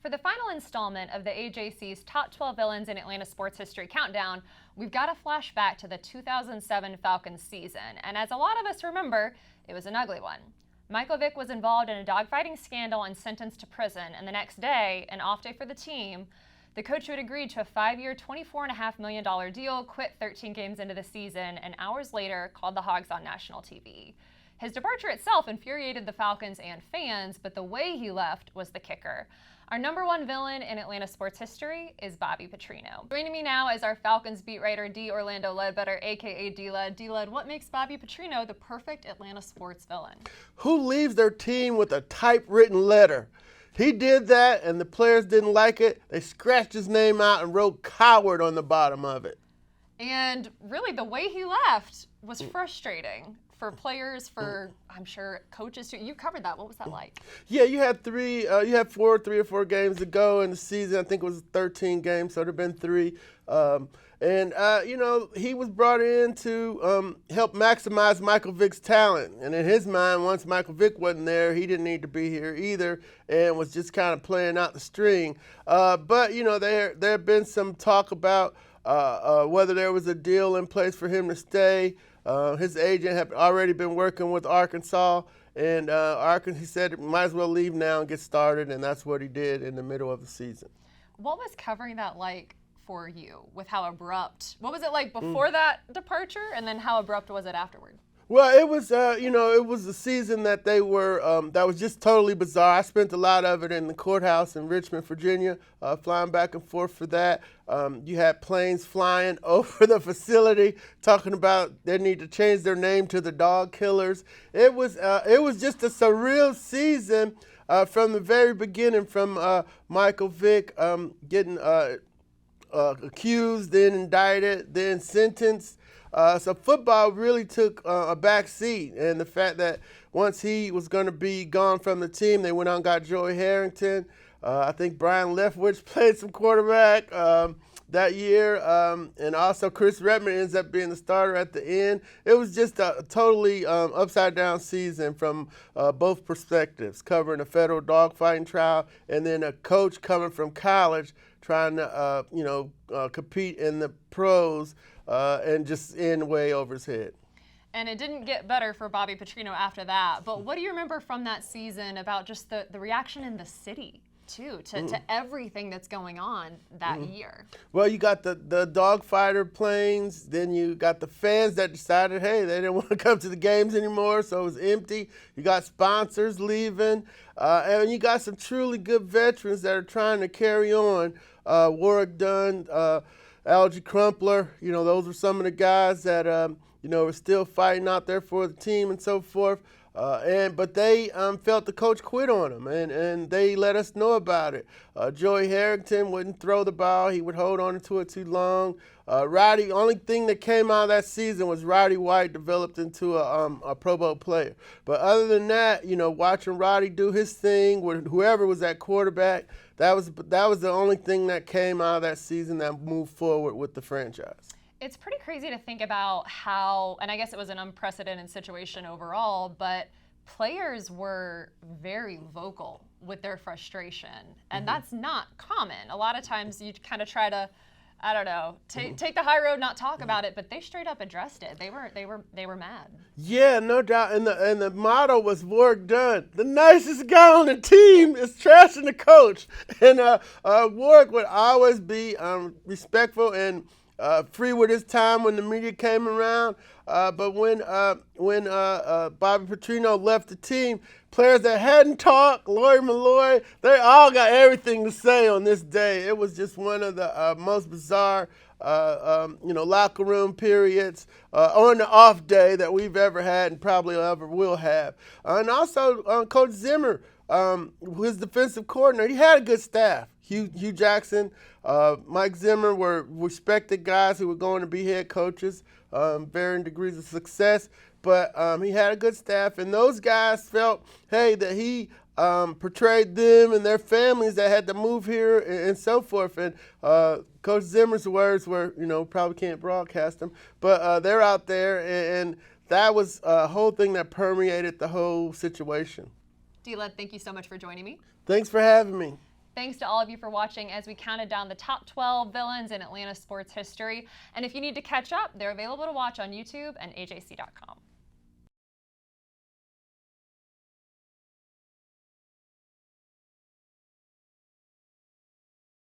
For the final installment of the AJC's Top 12 Villains in Atlanta Sports History Countdown, we've got a flashback to the 2007 Falcons season. And as a lot of us remember, it was an ugly one. Michael Vick was involved in a dogfighting scandal and sentenced to prison. And the next day, an off day for the team, the coach who had agreed to a 5-year, $24.5 million deal quit 13 games into the season and hours later called the Hogs on national TV. His departure itself infuriated the Falcons and fans, but the way he left was the kicker. Our number one villain in Atlanta sports history is Bobby Petrino. Joining me now is our Falcons beat writer, D. Orlando Ledbetter, aka D-Led. D-Led, what makes Bobby Petrino the perfect Atlanta sports villain? Who leaves their team with a typewritten letter? He did that, and the players didn't like it. They scratched his name out and wrote "coward" on the bottom of it. And really, the way he left was frustrating for players, for I'm sure coaches too. You covered that. What was that like? Yeah, you had three or four games to go in the season. I think it was 13 games, so there'd been three. He was brought in to help maximize Michael Vick's talent. And in his mind, once Michael Vick wasn't there, he didn't need to be here either, and was just kind of playing out the string. But there had been some talk about whether there was a deal in place for him to stay. His agent had already been working with Arkansas, and he said might as well leave now and get started, and that's what he did in the middle of the season. What was covering that like for you, with how abrupt? What was it like before that departure, and then how abrupt was it afterward? Well, it was, it was a season that they were, that was just totally bizarre. I spent a lot of it in the courthouse in Richmond, Virginia, flying back and forth for that. You had planes flying over the facility talking about they need to change their name to the Dog Killers. It was just a surreal season from the very beginning, from Michael Vick getting accused, then indicted, then sentenced. So football really took a back seat, and the fact that once he was going to be gone from the team, they went out and got Joey Harrington. I think Brian Leftwich played some quarterback that year, and also Chris Redman ends up being the starter at the end. It was just a totally upside-down season from both perspectives, covering a federal dogfighting trial and then a coach coming from college trying to compete in the pros. And just in way over his head. And it didn't get better for Bobby Petrino after that. But what do you remember from that season about just the reaction in the city, too, to everything that's going on that year? Well, you got the dogfighter planes. Then you got the fans that decided, hey, they didn't want to come to the games anymore, so it was empty. You got sponsors leaving. And you got some truly good veterans that are trying to carry on. Warwick Dunn, Algie Crumpler, those were some of the guys that, were still fighting out there for the team and so forth. But they felt the coach quit on them, and they let us know about it. Joey Harrington wouldn't throw the ball. He would hold on to it too long. Roddy, only thing that came out of that season was Roddy White developed into a Pro Bowl player. But other than that, watching Roddy do his thing with whoever was at quarterback, that was the only thing that came out of that season that moved forward with the franchise. It's pretty crazy to think about how, and I guess it was an unprecedented situation overall, but players were very vocal with their frustration, and that's not common. A lot of times you kind of try to, I don't know, take the high road, not talk about it, but they straight up addressed it. They were mad. Yeah, no doubt. And the motto was Warwick Dunn. The nicest guy on the team is trashing the coach. And Warwick would always be respectful and free with his time when the media came around. But when Bobby Petrino left the team, players that hadn't talked, Lori Malloy, they all got everything to say on this day. It was just one of the most bizarre, locker room periods on the off day that we've ever had and probably ever will have. And also, Coach Zimmer, his defensive coordinator, he had a good staff. Hugh Jackson, Mike Zimmer were respected guys who were going to be head coaches, varying degrees of success. But he had a good staff, and those guys felt, hey, that he portrayed them and their families that had to move here and so forth. And Coach Zimmer's words were, probably can't broadcast them, but they're out there, and that was a whole thing that permeated the whole situation. D-Led, thank you so much for joining me. Thanks for having me. Thanks to all of you for watching as we counted down the top 12 villains in Atlanta sports history. And if you need to catch up, they're available to watch on YouTube and AJC.com.